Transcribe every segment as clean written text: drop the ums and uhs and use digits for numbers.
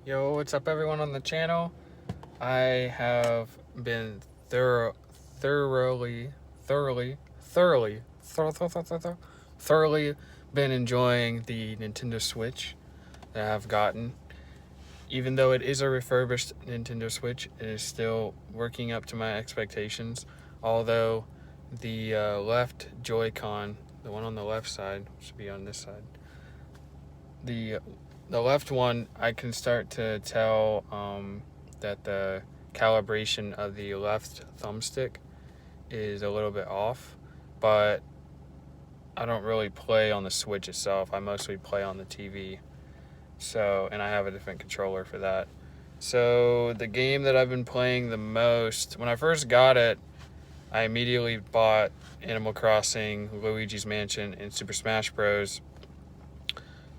Yo, what's up, everyone on the channel? I have been thoroughly, thoroughly, thoroughly, thoroughly been enjoying the Nintendo Switch that I've gotten. Even though it is a refurbished Nintendo Switch, it is still working up to my expectations. Although the left Joy-Con, the one on the left side, should be on this side. The the left one, I can start to tell that the calibration of the left thumbstick is a little bit off, but I don't really play on the Switch itself. I mostly play on the TV. So, and I have a different controller for that. So, the game that I've been playing the most, when I first got it, I immediately bought Animal Crossing, Luigi's Mansion, and Super Smash Bros.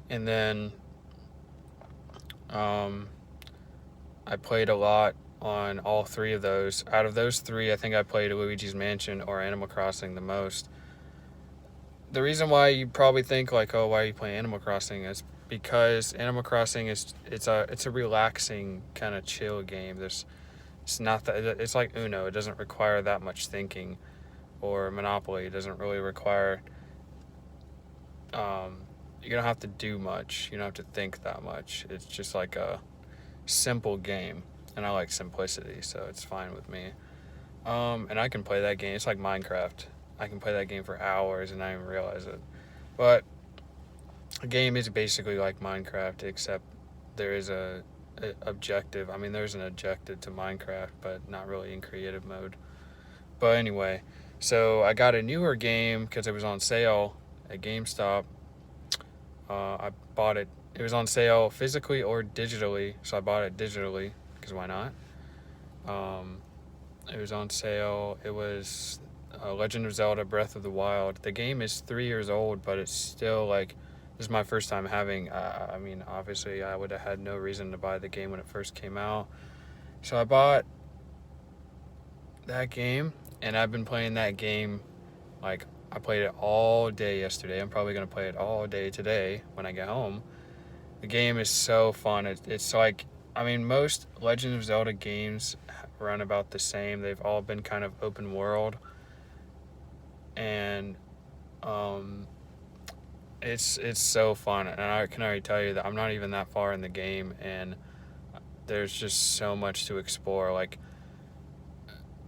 And then I played a lot on all three of those. Out of those three, I think I played Luigi's Mansion or Animal Crossing the most. The reason why you probably think like, oh, why are you playing Animal Crossing is because Animal Crossing it's a relaxing kind of chill game. It's not that it's like Uno. It doesn't require that much thinking, or Monopoly. It doesn't really require. You don't have to do much. You don't have to think that much. It's just like a simple game, and I like simplicity, so it's fine with me. And I can play that game. It's like Minecraft. I can play that game for hours and not even realize it. But a game is basically like Minecraft, except there is a objective. I mean, there's an objective to Minecraft, but not really in creative mode. But anyway, so I got a newer game because it was on sale at GameStop. I bought it. It was on sale physically or digitally, so I bought it digitally because why not? It was on sale. It was Legend of Zelda: Breath of the Wild. The game is 3 years old, but it's still like this is my first time having. I mean, obviously, I would have had no reason to buy the game when it first came out, so I bought that game, and I've been playing that game like I played it all day yesterday. I'm probably gonna play it all day today when I get home. The game is so fun. It's like, I mean, most Legend of Zelda games run about the same. They've all been kind of open world, and um, it's so fun. And I can already tell you that I'm not even that far in the game, and there's just so much to explore. Like,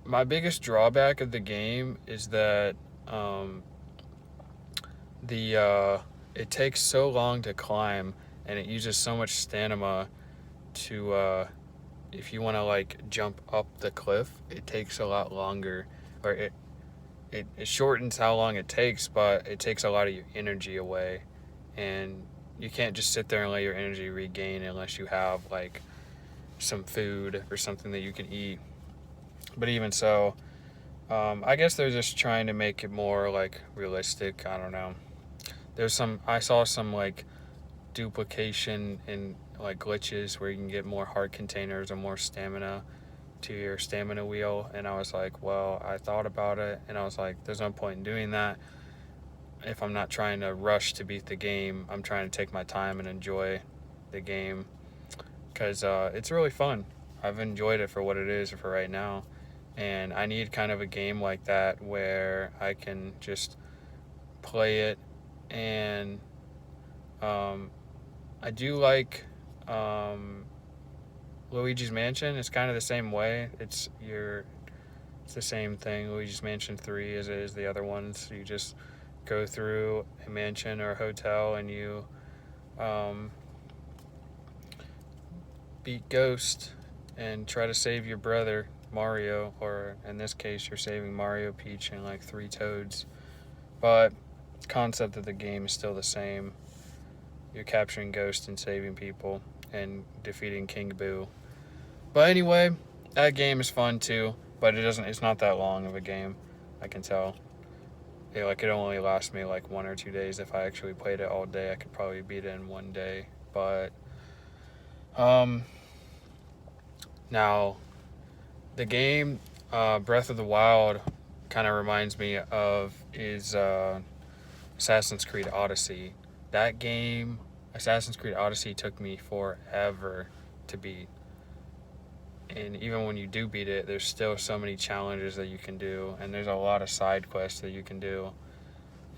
my biggest drawback of the game is that um, it takes so long to climb, and it uses so much stamina to if you want to like jump up the cliff, it takes a lot longer, or it shortens how long it takes, but it takes a lot of your energy away, and you can't just sit there and let your energy regain unless you have like some food or something that you can eat. But even so, I guess they're just trying to make it more like realistic. I don't know. I saw some like duplication and like glitches where you can get more heart containers or more stamina to your stamina wheel, and I was like, well, I thought about it and I was like, there's no point in doing that if I'm not trying to rush to beat the game. I'm trying to take my time and enjoy the game because it's really fun. I've enjoyed it for what it is for right now, and I need kind of a game like that where I can just play it. And I do like Luigi's Mansion. It's kind of the same way. It's the same thing. Luigi's Mansion 3 as it is the other ones. You just go through a mansion or a hotel and you um, beat Ghost and try to save your brother Mario, or in this case, you're saving Mario, Peach, and like 3 Toads. But the concept of the game is still the same. You're capturing Ghost and saving people and defeating King Boo. But anyway, that game is fun too, but it's not that long of a game. I can tell. It only lasts me like 1 or 2 days. If I actually played it all day, I could probably beat it in one day. But um now the game Breath of the Wild kind of reminds me of is Assassin's Creed Odyssey. That game, Assassin's Creed Odyssey, took me forever to beat. And even when you do beat it, there's still so many challenges that you can do, and there's a lot of side quests that you can do.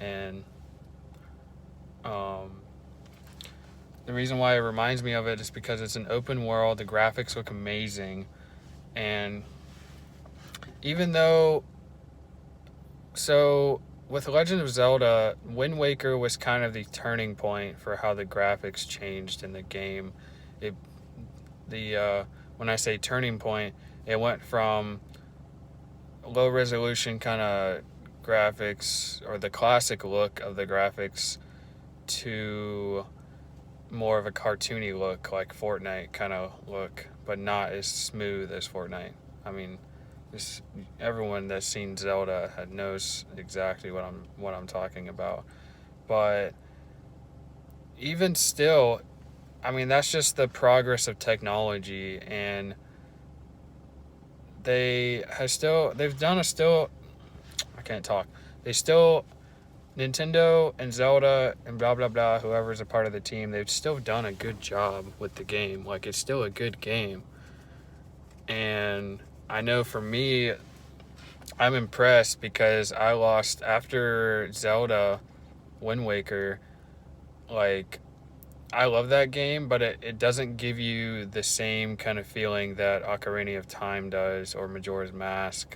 And the reason why it reminds me of it is because it's an open world, the graphics look amazing, and even though, so with Legend of Zelda, Wind Waker was kind of the turning point for how the graphics changed in the game. When I say turning point, it went from low resolution kind of graphics, or the classic look of the graphics, to more of a cartoony look, like Fortnite kind of look, but not as smooth as Fortnite. I mean, everyone that's seen Zelda knows exactly what I'm talking about. But even still, I mean, that's just the progress of technology, and they've done a still, I can't talk. They still, Nintendo and Zelda and blah blah blah, whoever's a part of the team, they've still done a good job with the game. Like, it's still a good game. And I know for me, I'm impressed because I lost after Zelda Wind Waker. Like, I love that game, but it doesn't give you the same kind of feeling that Ocarina of Time does, or Majora's Mask.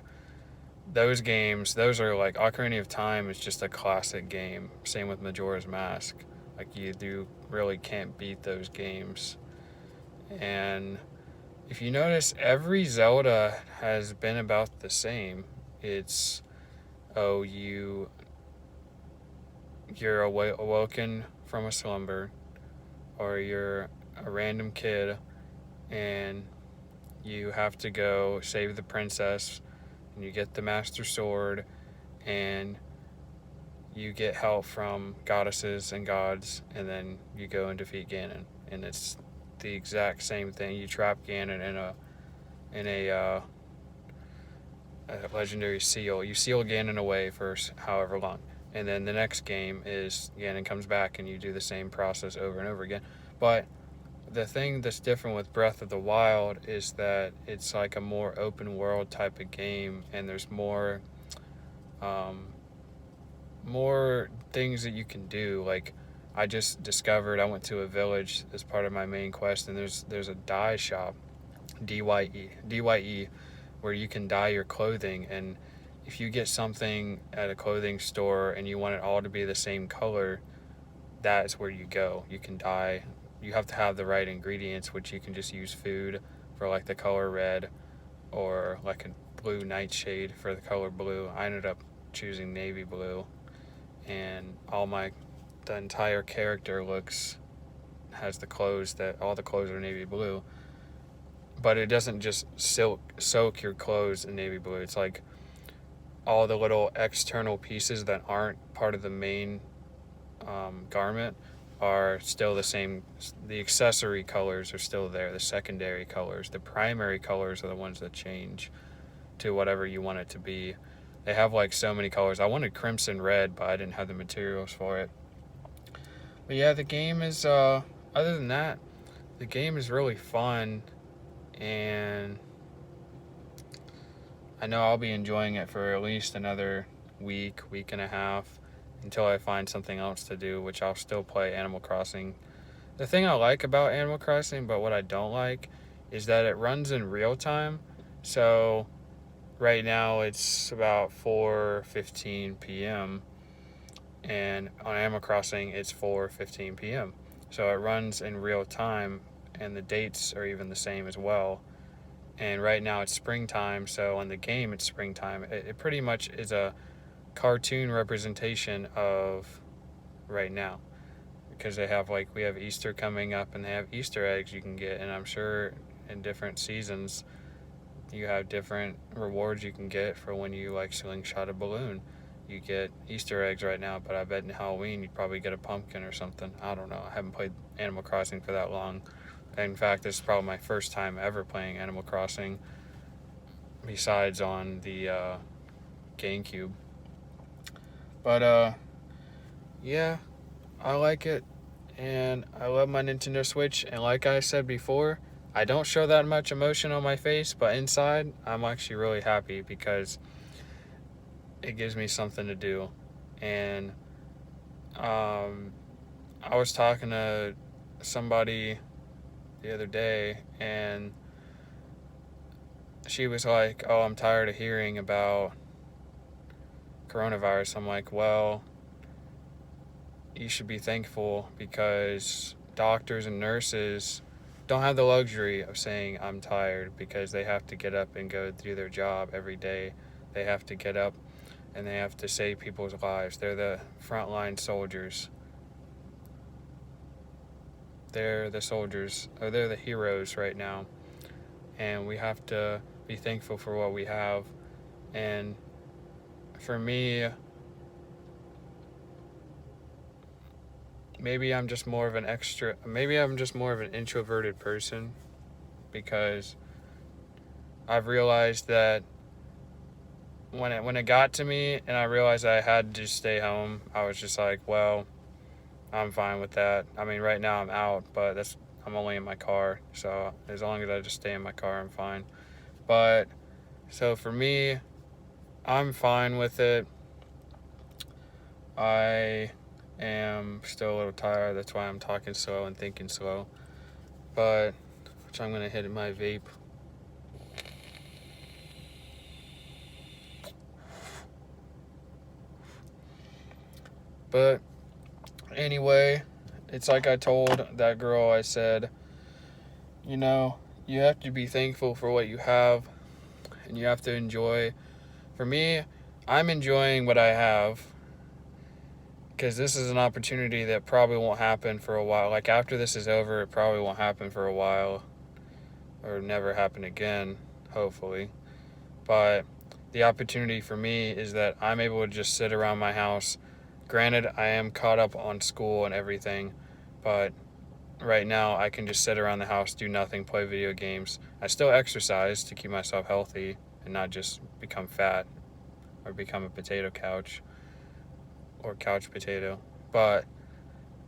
Those games, those are like, Ocarina of Time is just a classic game. Same with Majora's Mask. Like, you really can't beat those games. And if you notice, every Zelda has been about the same. It's, oh, you're awoken from a slumber, or you're a random kid and you have to go save the princess, and you get the Master Sword, and you get help from goddesses and gods, and then you go and defeat Ganon. And it's the exact same thing. You trap Ganon in a legendary seal. You seal Ganon away for however long, and then the next game is Ganon comes back, and you do the same process over and over again. But the thing that's different with Breath of the Wild is that it's like a more open world type of game, and there's more things that you can do. Like, I just discovered, I went to a village as part of my main quest, and there's a dye shop, DYE, where you can dye your clothing. And if you get something at a clothing store and you want it all to be the same color, that's where you go. You can dye. You have to have the right ingredients, which you can just use food for, like the color red, or like a blue nightshade for the color blue. I ended up choosing navy blue, and the entire character has all the clothes are navy blue. But it doesn't just soak your clothes in navy blue. It's like all the little external pieces that aren't part of the main garment are still the same. The accessory colors are still there, the secondary colors. The primary colors are the ones that change to whatever you want it to be. They have like so many colors. I wanted crimson red, but I didn't have the materials for it. But yeah, the game is, other than that, the game is really fun, and I know I'll be enjoying it for at least another week and a half, until I find something else to do, which I'll still play Animal Crossing. The thing I like about Animal Crossing, but what I don't like, is that it runs in real time. So right now it's about 4:15 p.m. and on Animal Crossing it's 4:15 p.m. So it runs in real time, and the dates are even the same as well. And right now it's springtime, so on the game it's springtime. It pretty much is a cartoon representation of right now, because we have Easter coming up, and they have Easter eggs you can get, and I'm sure in different seasons you have different rewards you can get for when you like slingshot a balloon. You get Easter eggs right now, but I bet in Halloween you'd probably get a pumpkin or something. I don't know. I haven't played Animal Crossing for that long. In fact, this is probably my first time ever playing Animal Crossing, besides on the GameCube. But yeah, I like it, and I love my Nintendo Switch. And like I said before, I don't show that much emotion on my face, but inside, I'm actually really happy because it gives me something to do. And I was talking to somebody the other day, and she was like, "Oh, I'm tired of hearing about coronavirus." I'm like, "Well, you should be thankful because doctors and nurses don't have the luxury of saying I'm tired because they have to get up and go do their job every day. They have to get up and they have to save people's lives. They're the frontline soldiers. They're the soldiers, or they're the heroes right now. And we have to be thankful for what we have. And for me, maybe I'm just more of an introverted person because I've realized that when it got to me and I realized I had to stay home, I was just like, well, I'm fine with that. I mean, right now I'm out, but I'm only in my car, so as long as I just stay in my car, I'm fine. But so for me, I'm fine with it. I am still a little tired. That's why I'm talking slow and thinking slow. But which I'm gonna hit my vape. But anyway, it's like I told that girl, I said, you know, you have to be thankful for what you have and you have to enjoy. For me, I'm enjoying what I have because this is an opportunity that probably won't happen for a while. Like after this is over, it probably won't happen for a while or never happen again, hopefully. But the opportunity for me is that I'm able to just sit around my house. Granted, I am caught up on school and everything, but right now I can just sit around the house, do nothing, play video games. I still exercise to keep myself healthy and not just become fat or become a potato couch or couch potato. But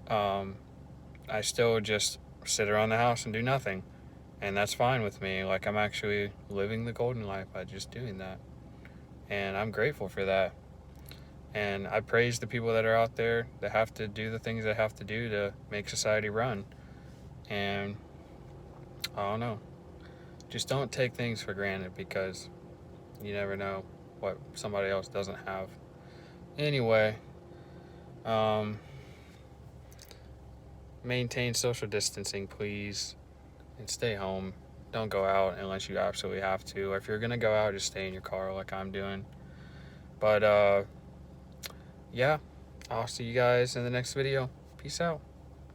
I still just sit around the house and do nothing. And that's fine with me. Like I'm actually living the golden life by just doing that. And I'm grateful for that. And I praise the people that are out there that have to do the things they have to do to make society run. And I don't know. Just don't take things for granted because you never know what somebody else doesn't have. Anyway, maintain social distancing, please, and stay home. Don't go out unless you absolutely have to. Or if you're gonna go out, just stay in your car like I'm doing. But yeah, I'll see you guys in the next video. Peace out.